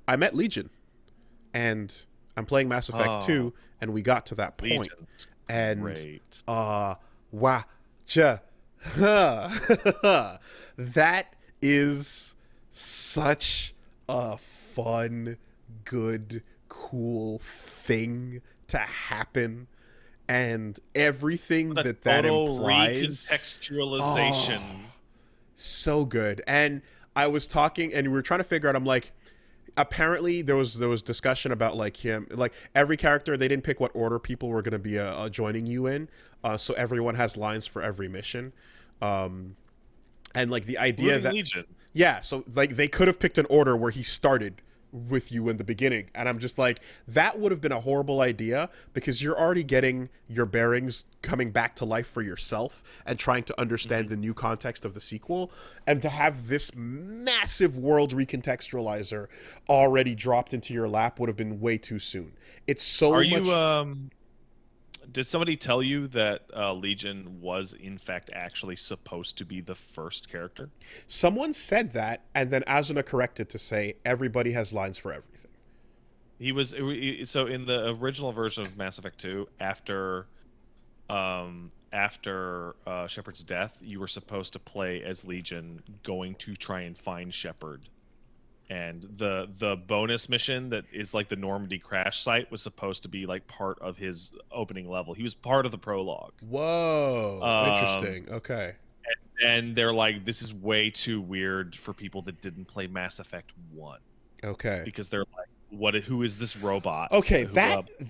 I met Legion, and I'm playing Mass Effect 2, and we got to that point, Legion's and great. wow, ja, that is such a fun, good, cool thing to happen, and everything The that total implies. recontextualization. Oh, so good. And I was talking, and we were trying to figure out. I'm like, apparently there was discussion about like him, like every character. They didn't pick what order people were going to be joining you in, so everyone has lines for every mission. Um, and like the idea Including that Legion. yeah, so like they could have picked an order where he started with you in the beginning, and I'm just like, that would have been a horrible idea, because you're already getting your bearings coming back to life for yourself and trying to understand the new context of the sequel, and to have this massive world recontextualizer already dropped into your lap would have been way too soon. It's so Are you much. did somebody tell you that Legion was in fact actually supposed to be the first character? Someone said that, and then Asuna corrected to say everybody has lines for everything. He was so in the original version of Mass Effect 2, after Shepard's death, you were supposed to play as Legion going to try and find Shepard. And the bonus mission that is like the Normandy crash site was supposed to be like part of his opening level. He was part of the prologue. Whoa, Um, interesting. Okay. and they're like, this is way too weird for people that didn't play Mass Effect 1, Okay. because they're like, who is this robot? Okay, Who,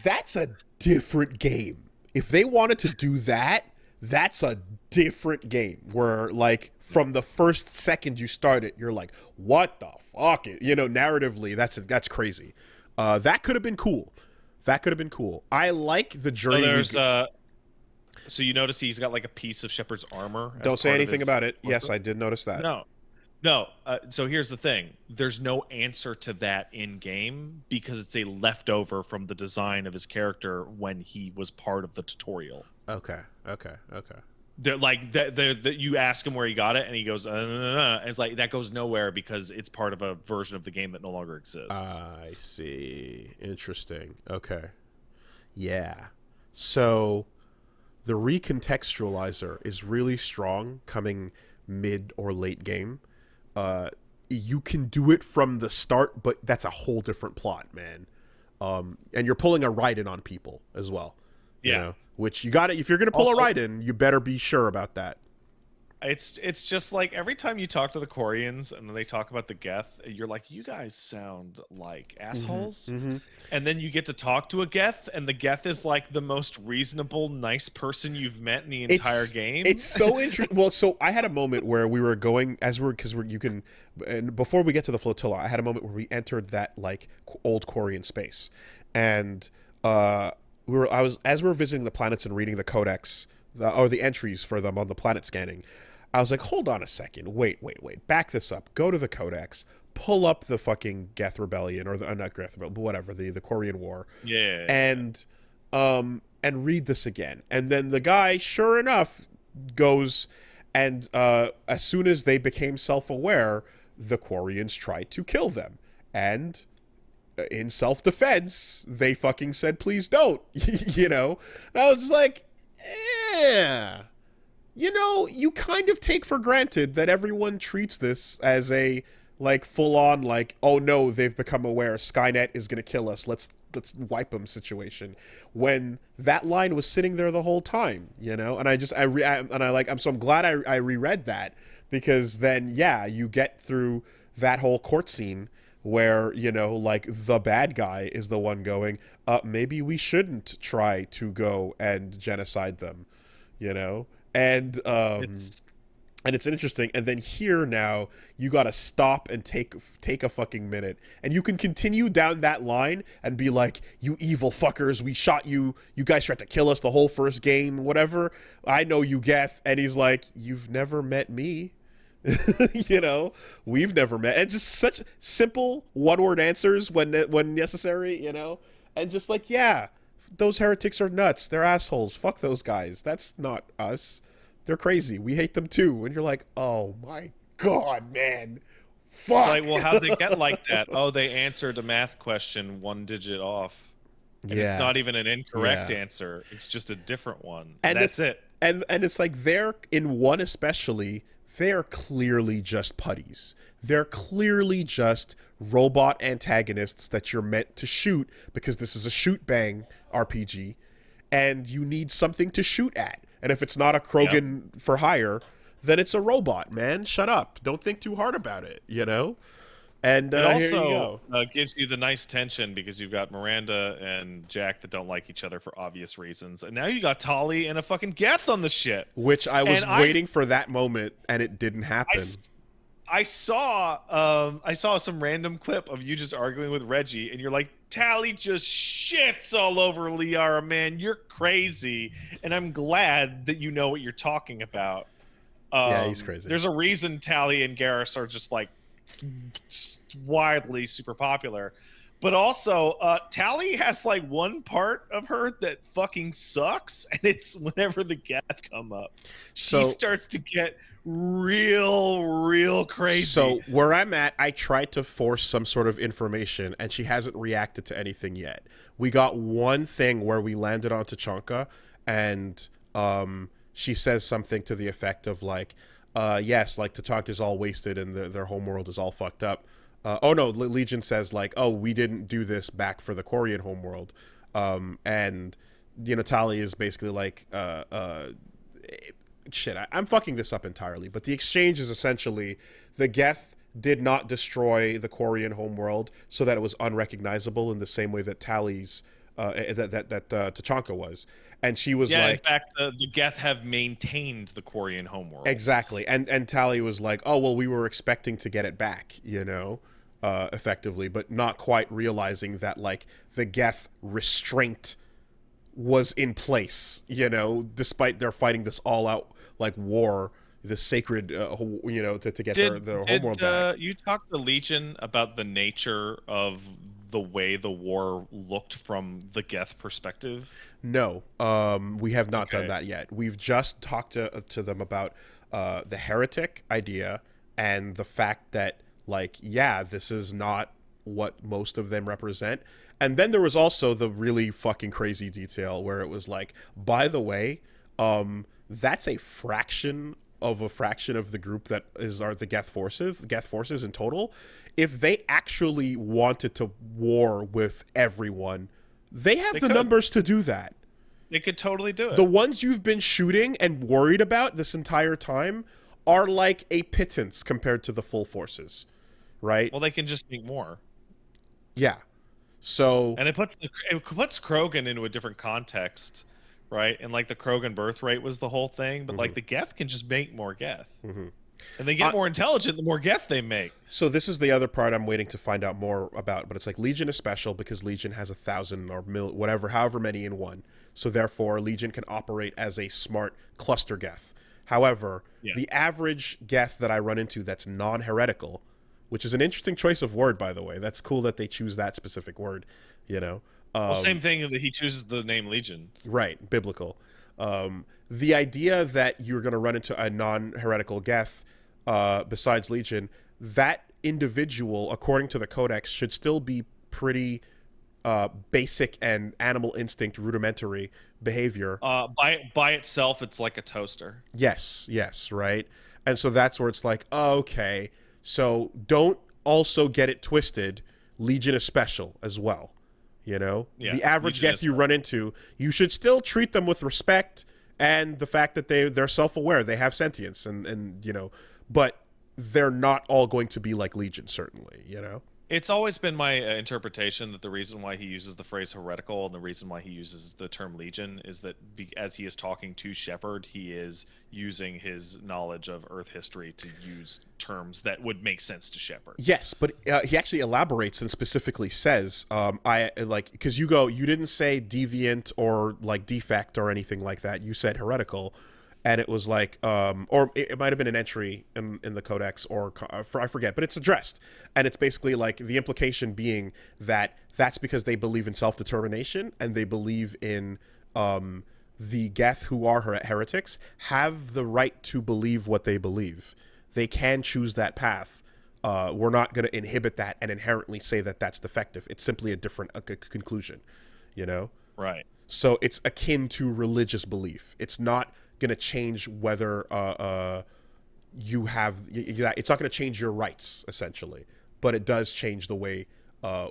that's a different game. If they wanted to do that, that's a different game where like from the first second you start it, you're like, what the fuck? Narratively, that's crazy. That could have been cool. That could have been cool. I like the so journey. there's so you notice he's got like a piece of Shepard's armor as Don't say part of anything his about it. Yes, torso? I did notice that. No. So here's the thing. There's no answer to that in game because it's a leftover from the design of his character when he was part of the tutorial. Okay. They're like that. You ask him where he got it, and he goes, no, no, no. And it's like that goes nowhere because it's part of a version of the game that no longer exists. I see. Interesting. Okay. Yeah. So the recontextualizer is really strong coming mid or late game. You can do it from the start, but that's a whole different plot, man. And you're pulling a Raiden on people as well. Yeah. Which you got to, if you're going to pull Also, a Raiden, you better be sure about that. It's just like every time you talk to the Koreans and they talk about the Geth, you're like, you guys sound like assholes. Mm-hmm. And then you get to talk to a Geth, and the Geth is like the most reasonable, nice person you've met in the entire game. It's so interesting. Well, so I had a moment where we were going and before we get to the flotilla, I had a moment where we entered that like old Korean space, and as we were visiting the planets and reading the codex, or the entries for them on the planet scanning. I was like, hold on a second. Wait. Back this up. Go to the codex. Pull up the fucking Geth Rebellion, or the not Geth Rebellion, but whatever, the Korean War. Yeah. And read this again. And then the guy, sure enough, goes and as soon as they became self-aware, the Quarians tried to kill them. And in self-defense, they fucking said, please don't. And I was like, yeah. You kind of take for granted that everyone treats this as a like full on like, oh no, they've become aware, Skynet is gonna kill us, let's wipe them situation, when that line was sitting there the whole time. And I'm glad I reread that, because then you get through that whole court scene where like the bad guy is the one going, maybe we shouldn't try to go and genocide them, and it's interesting. And then here now you gotta stop and take a fucking minute, and you can continue down that line and be like, you evil fuckers, we shot you guys tried to kill us the whole first game, whatever, I know you, Geth. And he's like, you've never met me. We've never met. And just such simple one-word answers when necessary, and just like, yeah, those heretics are nuts, they're assholes, fuck those guys, that's not us, they're crazy, we hate them too. And you're like, oh my god, man, It's Fuck. like, well, how'd they get like that? Oh, they answered a math question 1 digit off. And it's Yeah. not even an incorrect Yeah. answer. It's just a different one. And And that's it's it. and it's like they're in one especially, they're clearly just putties. They're clearly just robot antagonists that you're meant to shoot because this is a shoot bang RPG and you need something to shoot at. And if it's not a Yep. Krogan for hire, then it's a robot, man. Shut up. Don't think too hard about it, you know? And It here you also go. gives you the nice tension because you've got Miranda and Jack that don't like each other for obvious reasons. And now you got Tali and a fucking Geth on the ship. Which I was And waiting for that moment and it didn't I, happen. I saw some random clip of you just arguing with Reggie, and you're like, Tally just shits all over Liara, man. You're crazy. And I'm glad that you know what you're talking about. Yeah, he's crazy. There's a reason Tally and Garrus are just like widely super popular. But also, Tally has like one part of her that fucking sucks, and it's whenever the Geth come up. She starts to get real crazy. So where I'm at, I tried to force some sort of information, and she hasn't reacted to anything yet. We got one thing where we landed on Tachanka, and she says something to the effect of like, yes, like Tachanka's all wasted and their homeworld is all fucked up. Oh no, Legion says like, oh, we didn't do this back for the Quarian homeworld. And Tali is basically like, shit, I'm fucking this up entirely. But the exchange is essentially the Geth did not destroy the Quarian homeworld so that it was unrecognizable in the same way that Tali's Tachanka was. And she was like, in fact, the Geth have maintained the Quarian homeworld. Exactly. And Tali was like, oh, well, we were expecting to get it back, effectively, but not quite realizing that, like, the Geth restraint was in place, despite their fighting this all-out, like, war, this sacred, to get their homeworld back. You talked to Legion about the nature of the way the war looked from the Geth perspective? No, we have not done that yet. We've just talked to them about the heretic idea and the fact that, like, yeah, this is not what most of them represent. And then there was also the really fucking crazy detail where it was like, by the way, that's a fraction of the group that are the Geth forces in total. If they actually wanted to war with everyone, they have the numbers to do that. They could totally do it. The ones you've been shooting and worried about this entire time are like a pittance compared to the full forces, right? Well, they can just make more. Yeah. So, and it puts Krogan into a different context, right? And like the Krogan birth rate was the whole thing, but like the Geth can just make more Geth. And they get more intelligent the more Geth they make. So this is the other part I'm waiting to find out more about, but it's like Legion is special because Legion has 1,000 or however many in one. So therefore, Legion can operate as a smart cluster Geth. However, the average Geth that I run into that's non-heretical, which is an interesting choice of word, by the way. That's cool that they choose that specific word, Well, same thing that he chooses the name Legion. Right, biblical. The idea that you're going to run into a non-heretical Geth besides Legion, that individual, according to the Codex, should still be pretty basic and animal instinct rudimentary behavior. By itself, it's like a toaster. Yes, right? And so that's where it's like, oh, okay, so don't also get it twisted. Legion is special as well. The average Geth you run into, you should still treat them with respect and the fact that they're self-aware, they have sentience, and but they're not all going to be like Legion, certainly, It's always been my interpretation that the reason why he uses the phrase heretical and the reason why he uses the term Legion is that as he is talking to Shepard, he is using his knowledge of Earth history to use terms that would make sense to Shepard. Yes, but he actually elaborates and specifically says, because you didn't say deviant or like defect or anything like that. You said heretical. And it was like, or it might have been an entry in the Codex, or I forget, but it's addressed. And it's basically like the implication being that that's because they believe in self-determination and they believe in the Geth, who are heretics, have the right to believe what they believe. They can choose that path we're not going to inhibit that and inherently say that that's defective. It's simply a different conclusion, you know? Right. So it's akin to religious belief. It's not going to change whether you have, it's not going to change your rights, essentially. But it does change the way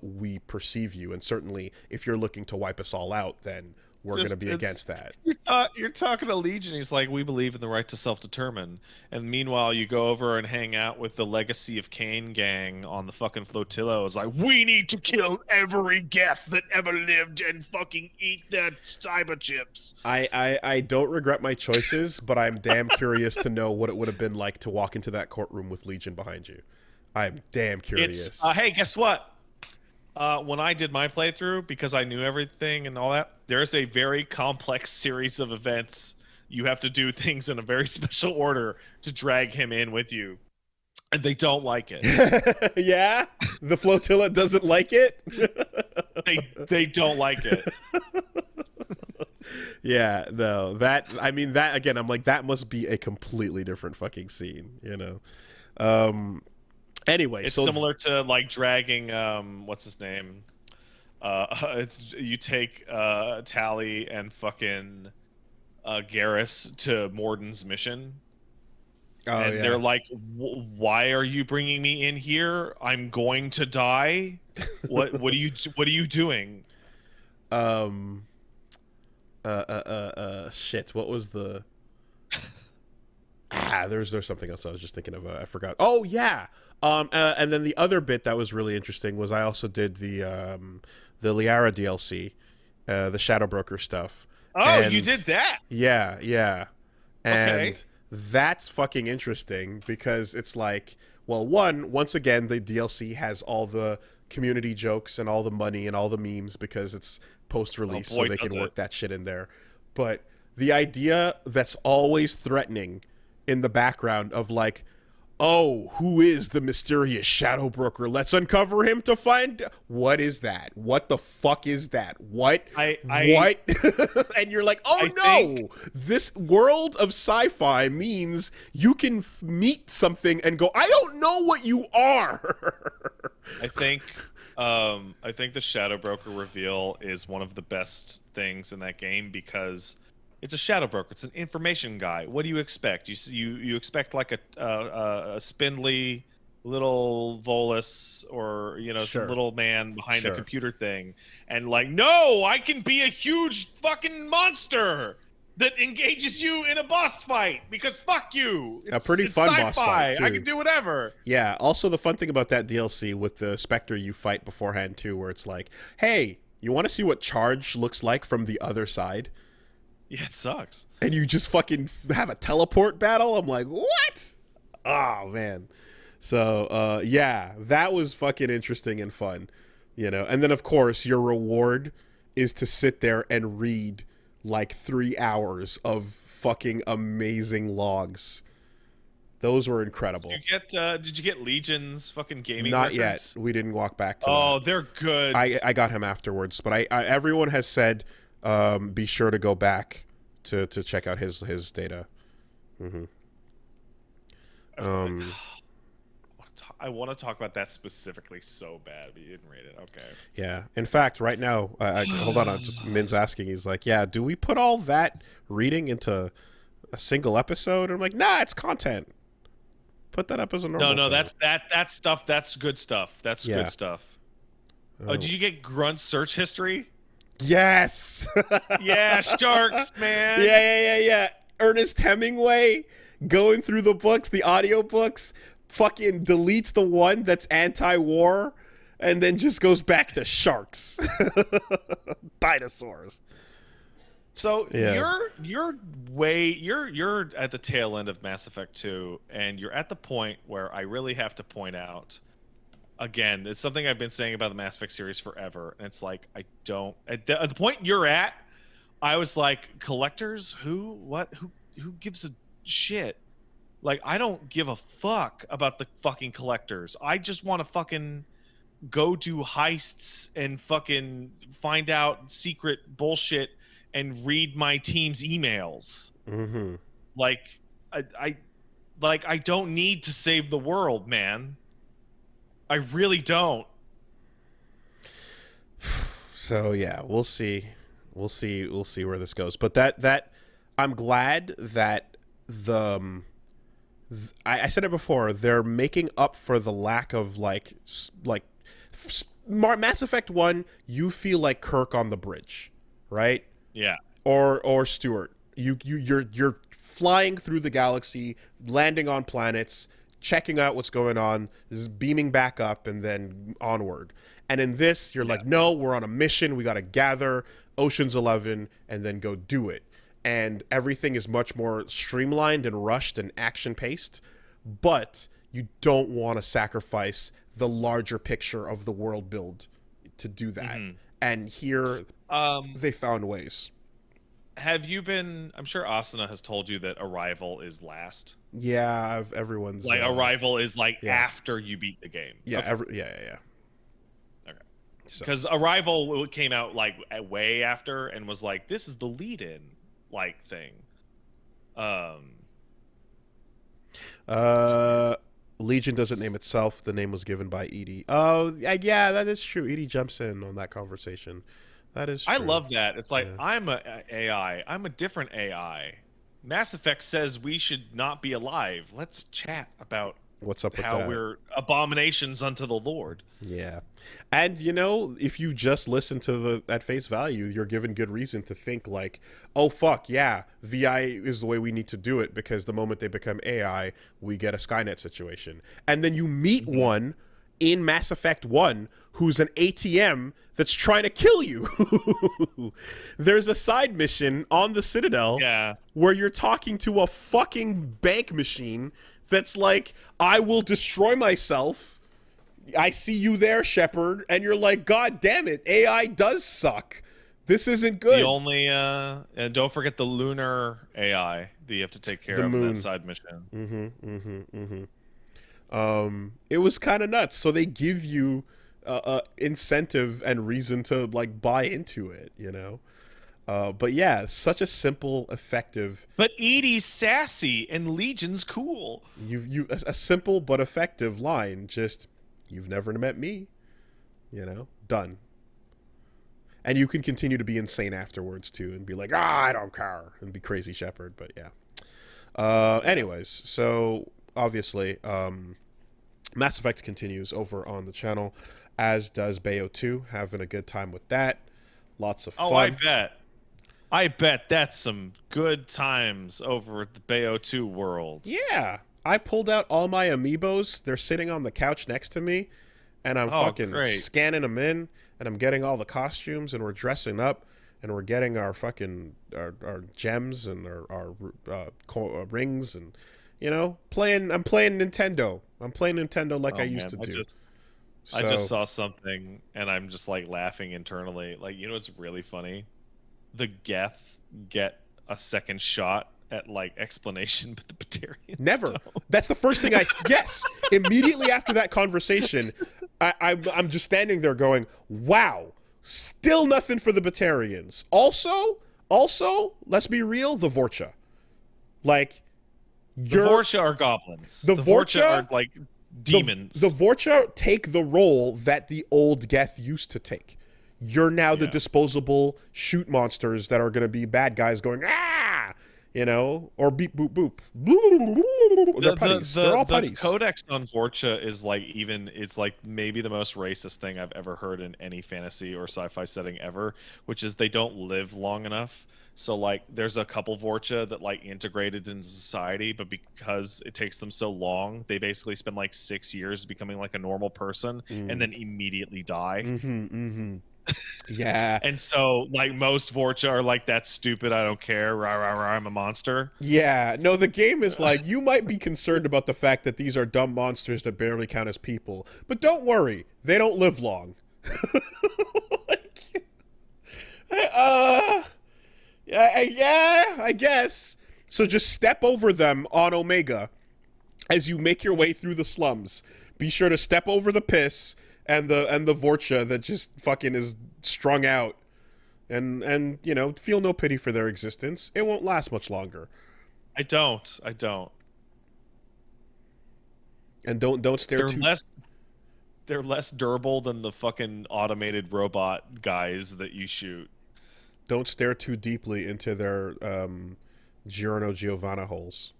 we perceive you. And certainly, if you're looking to wipe us all out, then we're going to be against that. You're talking to Legion. He's like, we believe in the right to self-determine. And meanwhile, you go over and hang out with the Legacy of Kain gang on the fucking Floatilla. It's like, we need to kill every Geth that ever lived and fucking eat their cyber chips. I don't regret my choices, but I'm damn curious to know what it would have been like to walk into that courtroom with Legion behind you. I'm damn curious. Hey, guess what? When I did my playthrough, because I knew everything and all that, there's a very complex series of events. You have to do things in a very special order to drag him in with you. And they don't like it. Yeah? The Flotilla doesn't like it? They don't like it. Yeah, no. That again, I'm like, that must be a completely different fucking scene, you know? Anyway, it's so similar to like dragging what's his name? It's you take Tally and fucking Garrus to Morden's mission. And they're like, "Why are you bringing me in here? I'm going to die. What are you doing?" Shit. What was the? There's something else I was just thinking of. I forgot. Oh yeah. And then the other bit that was really interesting was I also did the Liara DLC, the Shadow Broker stuff. Oh, and you did that? Yeah, yeah. And okay. That's fucking interesting because it's like, well, once again, the DLC has all the community jokes and all the money and all the memes because it's post-release, so they can work that shit in there. But the idea that's always threatening in the background of like, oh, who is the mysterious shadow broker? Let's uncover him to find. What is that? What the fuck is that? What? What? And you're like, oh no! This world of sci-fi means you can meet something and go, I don't know what you are. I think the shadow broker reveal is one of the best things in that game because it's a shadow broker. It's an information guy. What do you expect? You expect like a spindly little Volus or some little man behind a computer thing, and like, no, I can be a huge fucking monster that engages you in a boss fight because fuck you. A pretty fun boss fight too. I can do whatever. Yeah. Also, the fun thing about that DLC with the Spectre you fight beforehand too, where it's like, hey, you want to see what charge looks like from the other side? Yeah, it sucks. And you just fucking have a teleport battle? I'm like, what? Oh, man. So, yeah, that was fucking interesting and fun, And then, of course, your reward is to sit there and read like 3 hours of fucking amazing logs. Those were incredible. Did you get Legion's fucking gaming Not records? yet. We didn't walk back to that. They're good. I got him afterwards, but I everyone has said be sure to go back to check out his data. Mm-hmm. I want to talk about that specifically so bad, but you didn't rate it. Okay. Yeah. In fact, right now, hold on. Just Min's asking. He's like, "Yeah, do we put all that reading into a single episode?" And I'm like, "Nah, it's content. Put that up as a normal." No, thing. that's stuff. That's good stuff. That's good stuff. Oh, did you get Grunt's search history? Yes. Yeah, sharks, man. Yeah. Ernest Hemingway going through the books, the audiobooks, fucking deletes the one that's anti-war and then just goes back to sharks. Dinosaurs. So you're at the tail end of Mass Effect 2, and you're at the point where I really have to point out, again, it's something I've been saying about the Mass Effect series forever, and it's like at the point you're at, I was like, collectors, who gives a shit? Like, I don't give a fuck about the fucking collectors. I just want to fucking go do heists and fucking find out secret bullshit and read my team's emails. Mm-hmm. Like, I don't need to save the world, man. I really don't. So yeah, we'll see. We'll see where this goes. But that I'm glad that I said it before. They're making up for the lack of Mass Effect 1. You feel like Kirk on the bridge, right? Yeah. Or Stewart. You're flying through the galaxy, landing on planets, checking out what's going on, beaming back up, and then onward. And in this, you're like, no, we're on a mission. We got to gather Ocean's 11 and then go do it. And everything is much more streamlined and rushed and action paced. But you don't want to sacrifice the larger picture of the world build to do that. Mm-hmm. And here, they found ways. Have you been? I'm sure Asuna has told you that Arrival is last. Yeah, everyone's like Arrival is like after you beat the game. Yeah, okay. Yeah. Okay. Because Arrival came out like way after and was like, this is the lead-in like thing. Legion doesn't name itself. The name was given by Edie. Oh, yeah, that is true. Edie jumps in on that conversation. That is true. I love that. It's like, I'm a AI. I'm a different AI. Mass Effect says we should not be alive. Let's chat about what's up with how that. We're abominations unto the Lord. Yeah. And, if you just listen to at face value, you're given good reason to think like, oh, fuck, yeah, VI is the way we need to do it because the moment they become AI, we get a Skynet situation. And then you meet one in Mass Effect 1 who's an ATM that's trying to kill you. There's a side mission on the Citadel where you're talking to a fucking bank machine that's like, I will destroy myself. I see you there, Shepard. And you're like, God damn it, AI does suck. This isn't good. The only, and don't forget the lunar AI that you have to take care of in that side mission. It was kind of nuts. So they give you incentive and reason to like buy into it, but yeah, such a simple, effective. But Edie's sassy and Legion's cool. A simple but effective line. Just, you've never met me, done. And you can continue to be insane afterwards too, and be like, I don't care, and be crazy Shepard. But yeah. Anyways, so obviously, Mass Effect continues over on the channel, as does Bayo 2. Having a good time with that. Lots of fun. Oh, I bet that's some good times over at the Bayo 2 world. Yeah. I pulled out all my amiibos. They're sitting on the couch next to me, and I'm scanning them in, and I'm getting all the costumes, and we're dressing up, and we're getting our fucking our gems and our rings, and I'm playing Nintendo. I'm playing Nintendo like I used to do. I just saw something, and I'm just like laughing internally. Like, what's really funny? The Geth get a second shot at like explanation, but the Batarians never. don't. That's the first thing yes. Immediately after that conversation, I'm just standing there going, wow, still nothing for the Batarians. Also, let's be real, the Vorcha. Like, the Vorcha are goblins. The Vorcha are like demons. The Vorcha take the role that the old Geth used to take. You're now the disposable shoot monsters that are going to be bad guys going, or beep, boop, boop. They're putties. They're all putties. The codex on Vorcha is like it's like maybe the most racist thing I've ever heard in any fantasy or sci-fi setting ever, which is they don't live long enough. So like there's a couple Vorcha that like integrated into society, but because it takes them so long, they basically spend like 6 years becoming like a normal person and then immediately die. Yeah. And so like most Vorcha are like, that's stupid, I don't care, rah rah rah, I'm a monster. Yeah, no, the game is like, you might be concerned about the fact that these are dumb monsters that barely count as people, but don't worry, they don't live long. Yeah, I guess. So just step over them on Omega as you make your way through the slums. Be sure to step over the piss and the Vorcha that just fucking is strung out, and feel no pity for their existence. It won't last much longer. I don't. And don't stare too. They're less durable than the fucking automated robot guys that you shoot. Don't stare too deeply into their Giorno Giovanna holes.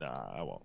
Nah, I won't.